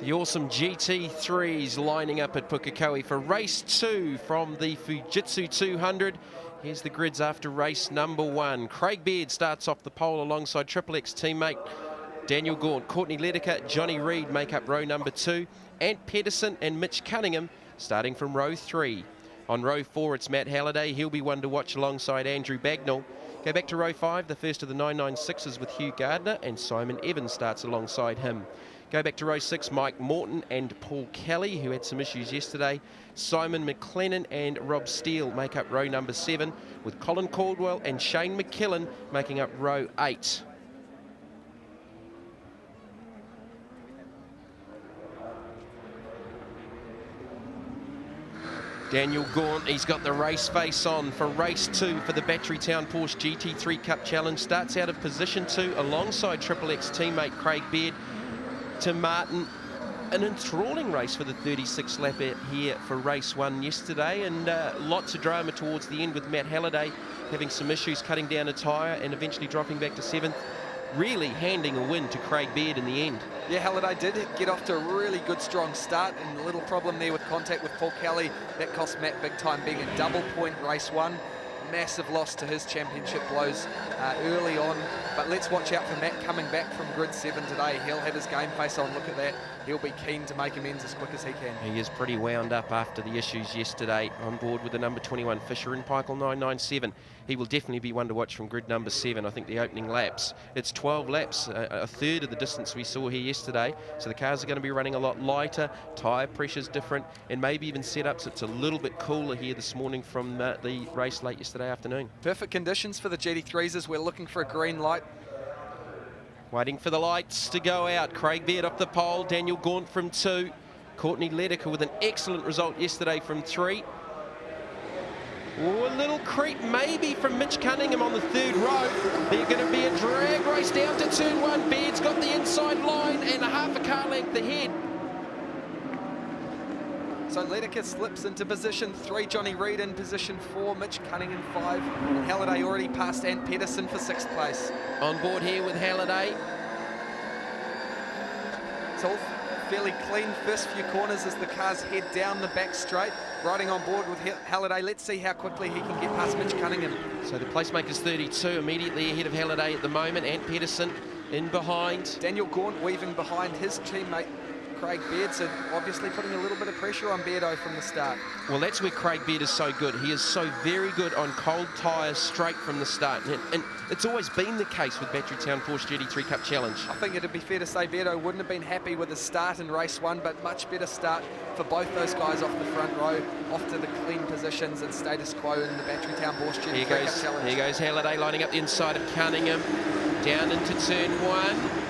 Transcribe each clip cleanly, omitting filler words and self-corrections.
The awesome GT3s lining up at Pukekohe for race 2 from the Fujitsu 200. Here's the grids after race number 1. Craig Baird starts off the pole alongside Triple X teammate Daniel Gaunt. Courtney Lederker, Johnny Reid make up row number 2. Ant Pedersen and Mitch Cunningham starting from row 3. On row 4, it's Matt Halliday. He'll be one to watch alongside Andrew Bagnall. Go back to row 5, the first of the 996s with Hugh Gardner, and Simon Evans starts alongside him. Go back to row 6, Mike Morton and Paul Kelly, who had some issues yesterday. Simon McLennan and Rob Steele make up row number 7, with Colin Caldwell and Shane McKillen making up row 8. Daniel Gaunt, he's got the race face on for race 2 for the Batterytown Porsche GT3 Cup Challenge. Starts out of position 2 alongside Triple X teammate Craig Baird. Tim Martin, an enthralling race for the 36th lap here for race 1 yesterday, and lots of drama towards the end with Matt Halliday having some issues cutting down a tyre and eventually dropping back to 7th. Really handing a win to Craig Baird in the end. Yeah, Halliday did get off to a really good, strong start, and a little problem there with contact with Paul Kelly. That cost Matt big time, being a double point race 1. Massive loss to his championship blows early on. But let's watch out for Matt coming back from grid 7 today. He'll have his game face on. Look at that. He'll be keen to make amends as quick as he can. He is pretty wound up after the issues yesterday. On board with the number 21 Fisher and Paykel 997. He will definitely be one to watch from grid number 7. I think the opening laps. It's 12 laps, a third of the distance we saw here yesterday. So the cars are going to be running a lot lighter. Tyre pressure's different, and maybe even setups. It's a little bit cooler here this morning from the race late yesterday afternoon. Perfect conditions for the GT3s as we're looking for a green light. Waiting for the lights to go out. Craig Baird off the pole, Daniel Gaunt from 2. Courtney Lederker with an excellent result yesterday from 3. Oh, a little creep maybe from Mitch Cunningham on the 3rd row. They're going to be a drag race down to turn 1. Baird's got the inside line and a half a car length ahead. So Lederker slips into position 3, Johnny Reid in position 4, Mitch Cunningham 5, and Halliday already passed Ant Pedersen for 6th place. On board here with Halliday. It's all fairly clean first few corners as the cars head down the back straight. Riding on board with Halliday. Let's see how quickly he can get past Mitch Cunningham. So the placemaker's 32, immediately ahead of Halliday at the moment. Ant Pedersen in behind. Daniel Gaunt weaving behind his teammate Craig Baird, so obviously putting a little bit of pressure on Bairdo from the start. Well, that's where Craig Baird is so good. He is so very good on cold tyres straight from the start. And it's always been the case with Batterytown Porsche GT3 Cup Challenge. I think it'd be fair to say Bairdo wouldn't have been happy with his start in race 1, but much better start for both those guys off the front row, off to the clean positions and status quo in the Batterytown Porsche GT3 Cup Challenge. Here goes Halliday lining up the inside of Cunningham, down into turn 1.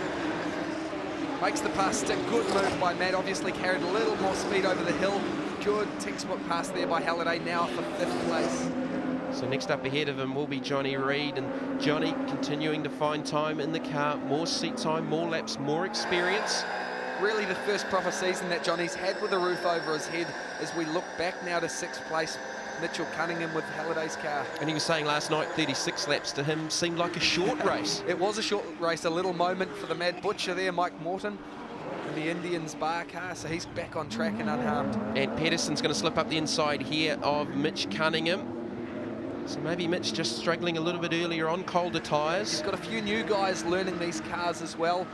Makes the pass stick. Good move by Matt. Obviously carried a little more speed over the hill. Good textbook pass there by Halliday, now for 5th place. So next up ahead of him will be Johnny Reid, and Johnny continuing to find time in the car, more seat time, more laps, more experience. Really the first proper season that Johnny's had with a roof over his head as we look back now to 6th place. Mitchell Cunningham with Halliday's car. And he was saying last night 36 laps to him seemed like a short race. It was a short race, a little moment for the Mad Butcher there, Mike Morton, in the Indians bar car, so he's back on track and unharmed. And Pedersen's going to slip up the inside here of Mitch Cunningham. So maybe Mitch just struggling a little bit earlier on, colder tyres. He's got a few new guys learning these cars as well.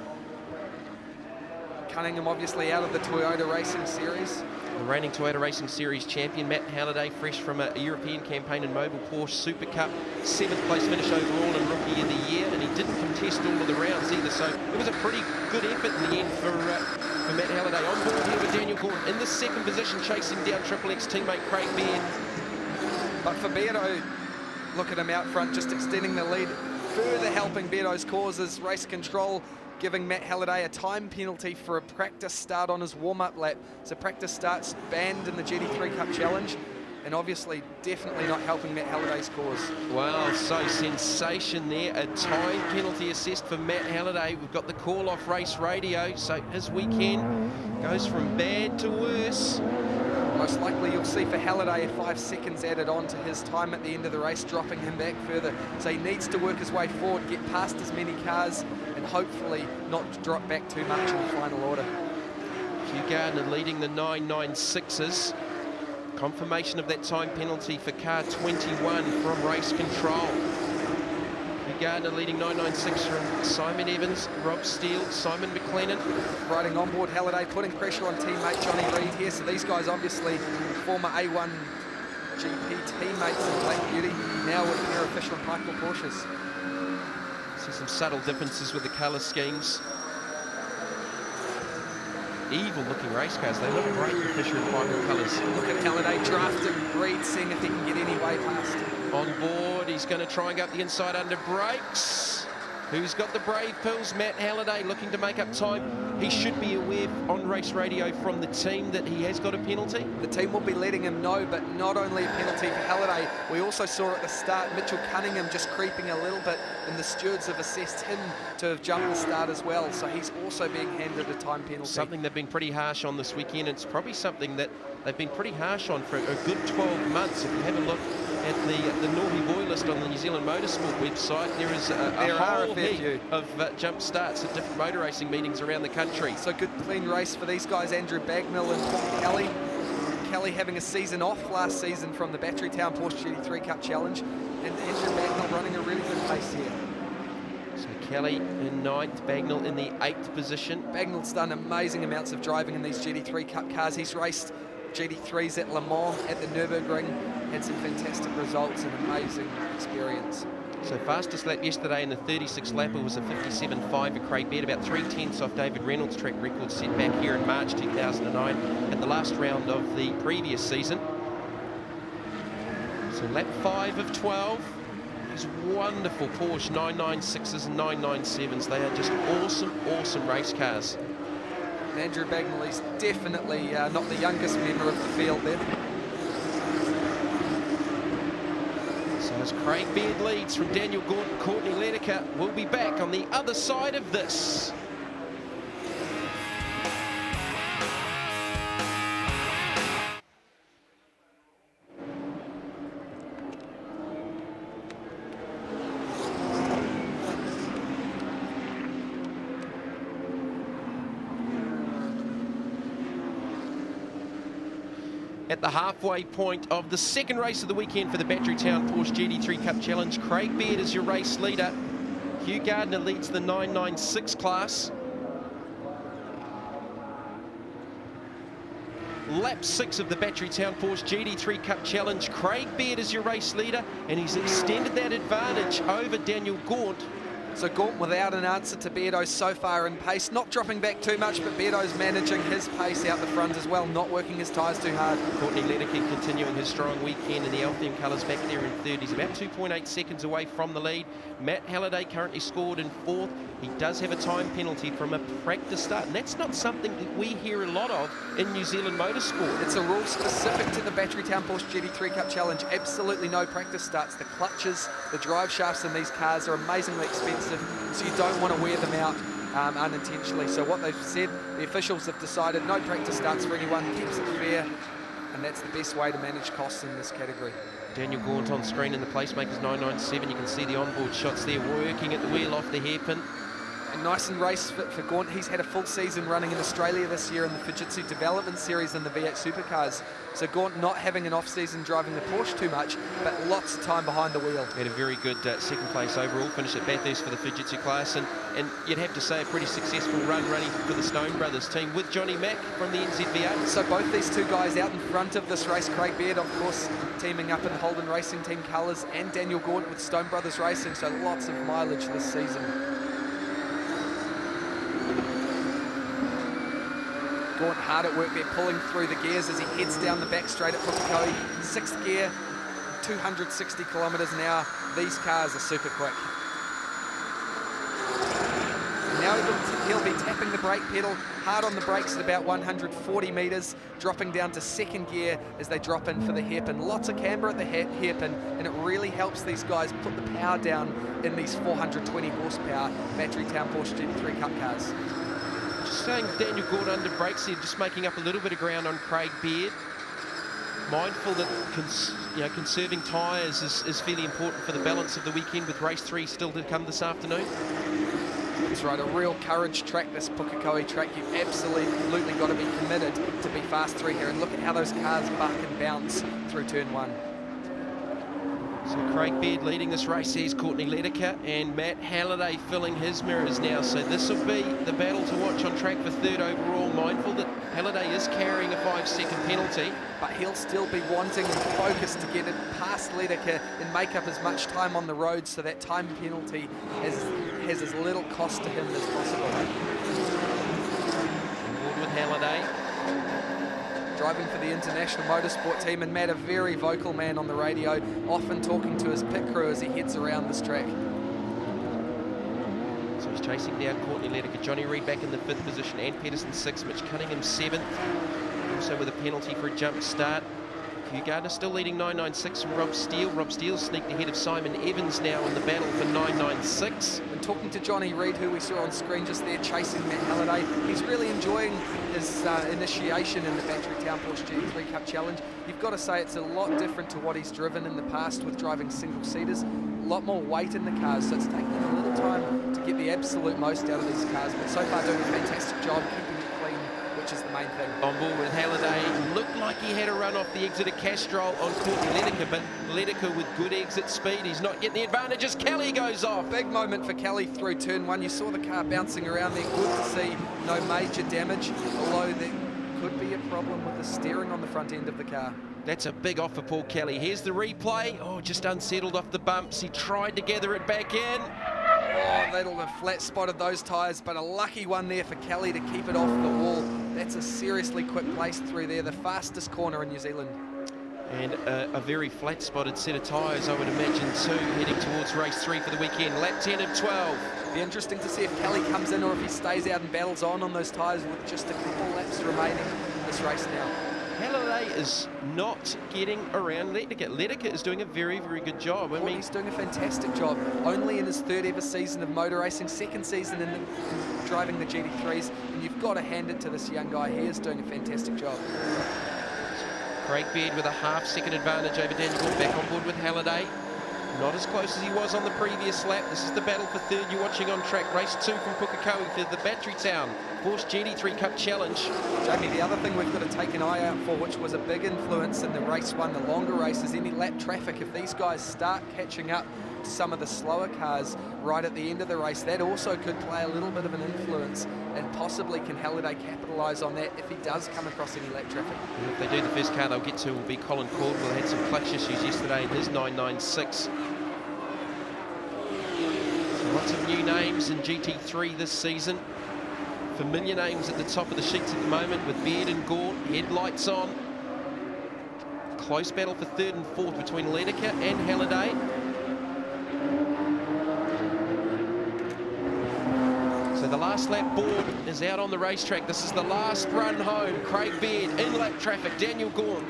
Cunningham obviously out of the Toyota Racing Series. The reigning Toyota Racing Series champion, Matt Halliday, fresh from a European campaign in Mobile Porsche Super Cup. 7th place finish overall in Rookie of the Year, and he didn't contest all of the rounds either, so it was a pretty good effort in the end for Matt Halliday. On board here with Daniel Gaunt in the 2nd position, chasing down Triple X teammate Craig Baird. But for Bairdo, look at him out front, just extending the lead, further helping Bairdo's causes. Race control giving Matt Halliday a time penalty for a practice start on his warm-up lap. So practice starts banned in the GT3 Cup Challenge, and obviously definitely not helping Matt Halliday's cause. Wow, so sensation there. A time penalty assessed for Matt Halliday. We've got the call-off race radio, so his weekend goes from bad to worse. Most likely you'll see for Halliday 5 seconds added on to his time at the end of the race, dropping him back further. So he needs to work his way forward, get past as many cars, and hopefully not drop back too much in the final order. Hugh Gardner leading the 996s. Confirmation of that time penalty for car 21 from race control. Hugh Gardner leading 996 from Simon Evans, Rob Steele, Simon McLennan. Riding on board Halliday, putting pressure on teammate Johnny Reid here. So these guys obviously former A1 GP teammates in Black Beauty, now with their official and Michael Porsches. See some subtle differences with the colour schemes. Evil looking race cars, they look great with Fisher and Michael colours. Look at Halliday drafting Reid, seeing if he can get any way past. On board, he's going to try and go up the inside under brakes. Who's got the brave pills? Matt Halliday looking to make up time. He should be aware on race radio from the team that he has got a penalty. The team will be letting him know, but not only a penalty for Halliday, we also saw at the start Mitch Cunningham just creeping a little bit, and the stewards have assessed him to have jumped the start as well, so he's also being handed a time penalty. Something they've been pretty harsh on this weekend. It's probably something that they've been pretty harsh on for a good 12 months. If you have a look at the naughty boy list on the New Zealand Motorsport website, there is a whole heap of jump starts at different motor racing meetings around the country. So good clean race for these guys, Andrew Bagnall and Pukekohe. Kelly having a season off last season from the Batterytown Porsche GT3 Cup Challenge, and Andrew Bagnall running a really good pace here. So Kelly in 9th, Bagnall in the 8th position. Bagnall's done amazing amounts of driving in these GT3 Cup cars. He's raced GT3s at Le Mans, at the Nürburgring, had some fantastic results and amazing experience. So fastest lap yesterday in the 36 lapper was a 57.5 for Craig Baird, about 3/10 off David Reynolds' track record set back here in March 2009 at the last round of the previous season. So lap 5 of 12. These wonderful Porsche 996s and 997s. They are just awesome, awesome race cars. Andrew Bagnall, he's definitely not the youngest member of the field there. So as Craig Baird leads from Daniel Gaunt and Courtney Lederker, we'll be back on the other side of this. At the halfway point of the second race of the weekend for the Batterytown Porsche GT3 Cup Challenge, Craig Baird is your race leader. Hugh Gardner leads the 996 class. Lap 6 of the Batterytown Porsche GT3 Cup Challenge. Craig Baird is your race leader, and he's extended that advantage over Daniel Gaunt. So Gaunt without an answer to Beardo so far in pace, not dropping back too much, but Beardo's managing his pace out the front as well, not working his tyres too hard. Courtney Lederke continuing his strong weekend in the Altham colours back there in third. He's about 2.8 seconds away from the lead. Matt Halliday currently scored in 4th. He does have a time penalty from a practice start, and that's not something that we hear a lot of in New Zealand motorsport. It's a rule specific to the Batterytown Porsche GT3 Cup Challenge. Absolutely no practice starts. The clutches, the drive shafts in these cars are amazingly expensive, so you don't want to wear them out unintentionally. So what they've said, the officials have decided no practice starts for anyone, keeps it fair, and that's the best way to manage costs in this category. Daniel Gaunt on screen in the Placemakers 997. You can see the onboard shots there, working at the wheel off the hairpin. A nice and race for Gaunt. He's had a full season running in Australia this year in the Fujitsu Development Series in the V8 Supercars. So Gaunt not having an off-season driving the Porsche too much, but lots of time behind the wheel. Had a very good second place overall finish at Bathurst for the Fujitsu class, and you'd have to say a pretty successful run running for the Stone Brothers team with Johnny Mack from the NZV8. So both these two guys out in front of this race. Craig Baird, of course, teaming up in Holden Racing Team colours, and Daniel Gaunt with Stone Brothers Racing, so lots of mileage this season. Gaunt hard at work there, pulling through the gears as he heads down the back straight at Pukekohe. 6th gear, 260 kilometres an hour. These cars are super quick. Now he'll be tapping the brake pedal hard on the brakes at about 140 metres, dropping down to 2nd gear as they drop in for the hairpin. Lots of camber at the hairpin, and it really helps these guys put the power down in these 420 horsepower Batterytown Porsche GT3 Cup cars. Just saying Daniel Gaunt under brakes here, just making up a little bit of ground on Craig Baird. Mindful that conserving tyres is fairly important for the balance of the weekend, with race 3 still to come this afternoon. That's right, a real courage track, this Pukekohe track. You've absolutely got to be committed to be fast through here. And look at how those cars buck and bounce through turn 1. So Craig Beard leading this race. Here's Courtney Leddeker and Matt Halliday filling his mirrors now. So this will be the battle to watch on track for 3rd overall. Mindful that Halliday is carrying a 5-second penalty. But he'll still be wanting and focused to get it past Leddeker and make up as much time on the road so that time penalty has as little cost to him as possible. On board with Halliday. Driving for the International Motorsport team, and Matt, a very vocal man on the radio, often talking to his pit crew as he heads around this track. So he's chasing down Courtney Leddeker. Johnny Reid back in the 5th position, and Pedersen 6th, Mitch Cunningham 7th. Also with a penalty for a jump start. Hugh Gardner still leading 996 from Rob Steele. Rob Steele sneaked ahead of Simon Evans now in the battle for 996. And talking to Johnny Reid, who we saw on screen just there, chasing Matt Halliday, he's really enjoying his initiation in the Battery Town Porsche GT3 Cup Challenge. You've got to say it's a lot different to what he's driven in the past with driving single-seaters. A lot more weight in the cars, so it's taking him a little time to get the absolute most out of these cars, but so far doing a fantastic job keeping it clean, which is the main thing. On board with Halliday. Looked like he had a run off the exit of Castrol on Courtney Leddeker, but Leddeker with good exit speed. He's not getting the advantage as Kelly goes off. Big moment for Kelly through turn 1. You saw the car bouncing around there. Good to see no major damage, although there could be a problem with the steering on the front end of the car. That's a big off for Paul Kelly. Here's the replay. Oh, just unsettled off the bumps. He tried to gather it back in. Oh, that'll have flat spotted those tyres, but a lucky one there for Kelly to keep it off the wall. That's a seriously quick place through there, the fastest corner in New Zealand. And a very flat spotted set of tyres, I would imagine, too, heading towards race 3 for the weekend. Lap 10 of 12. Be interesting to see if Kelly comes in or if he stays out and battles on those tyres with just a couple laps remaining in this race now. Halliday is not getting around Leddeker. Leddeker is doing a very, very good job. I mean, he's doing a fantastic job. Only in his 3rd ever season of motor racing, 2nd season in driving the GT3s, and you've got to hand it to this young guy. He is doing a fantastic job. Craig Beard with a half-second advantage over Daniel Gaunt, back on board with Halliday. Not as close as he was on the previous lap. This is the battle for 3rd. You're watching on track. Race 2 from Pukekohe for the Battery Town Porsche GT3 Cup Challenge. Jamie, the other thing we've got to take an eye out for, which was a big influence in the race 1, the longer race, is any lap traffic. If these guys start catching up to some of the slower cars right at the end of the race, that also could play a little bit of an influence, and possibly can Halliday capitalise on that if he does come across any lap traffic. And if they do, the first car they'll get to will be Colin Caldwell. Had some clutch issues yesterday in his 996. So lots of new names in GT3 this season. Familiar names at the top of the sheets at the moment with Beard and Gaunt, headlights on. Close battle for 3rd and 4th between Leddeker and Halliday. So the last lap board is out on the racetrack. This is the last run home. Craig Beard in lap traffic, Daniel Gaunt.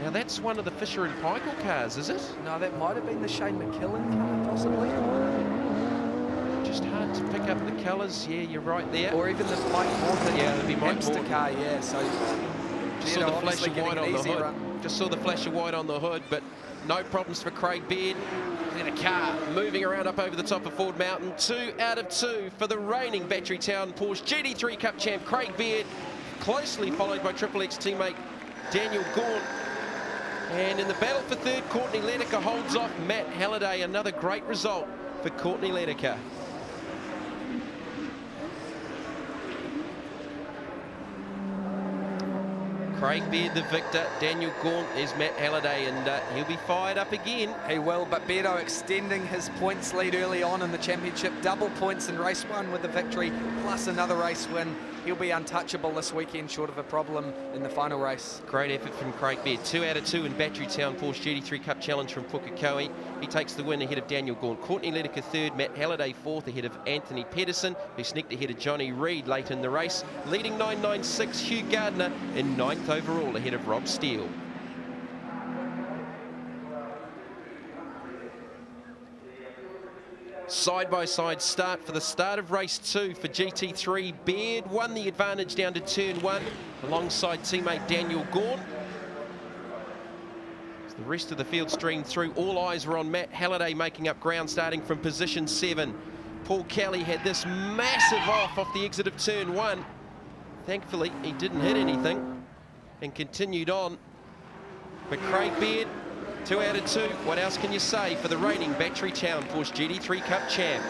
Now that's one of the Fisher and Paykel cars, is it? No, that might have been the Shane McKillen car, possibly. Just hard to pick up the colours. Yeah, you're right there. Or even the Mike Morton, yeah, it'd be Mike Hamster Morton car, yeah. So just saw the flash of white on the hood. Just saw the flash of white on the hood, but no problems for Craig Beard. And a car moving around up over the top of Ford Mountain. 2 out of 2 for the reigning Battery Town Porsche GT3 Cup champ Craig Beard, closely followed by Triple X teammate Daniel Gaunt. And in the battle for 3rd, Courtney Leddeker holds off Matt Halliday. Another great result for Courtney Leddeker. Craig Beard the victor, Daniel Gaunt is Matt Halliday, and he'll be fired up again. He will, but Beardo extending his points lead early on in the championship. Double points in race 1 with the victory, plus another race win. He'll be untouchable this weekend, short of a problem in the final race. Great effort from Craig Beard. 2 out of 2 in Battery Town Porsche GT3 Cup Challenge from Pukekohe. He takes the win ahead of Daniel Gaunt. Courtney Leddeker 3rd, Matt Halliday 4th ahead of Anthony Pedersen, who sneaked ahead of Johnny Reid late in the race. Leading 996, Hugh Gardner in 9th overall ahead of Rob Steele. Side-by-side start for the start of race 2 for GT3. Beard won the advantage down to turn 1 alongside teammate Daniel Gaunt. The rest of the field streamed through. All eyes were on Matt Halliday making up ground, starting from position 7. Paul Kelly had this massive off the exit of turn 1. Thankfully, he didn't hit anything and continued on. But Craig Beard, 2 out of 2. What else can you say for the reigning Battery Town Porsche GT3 Cup champ?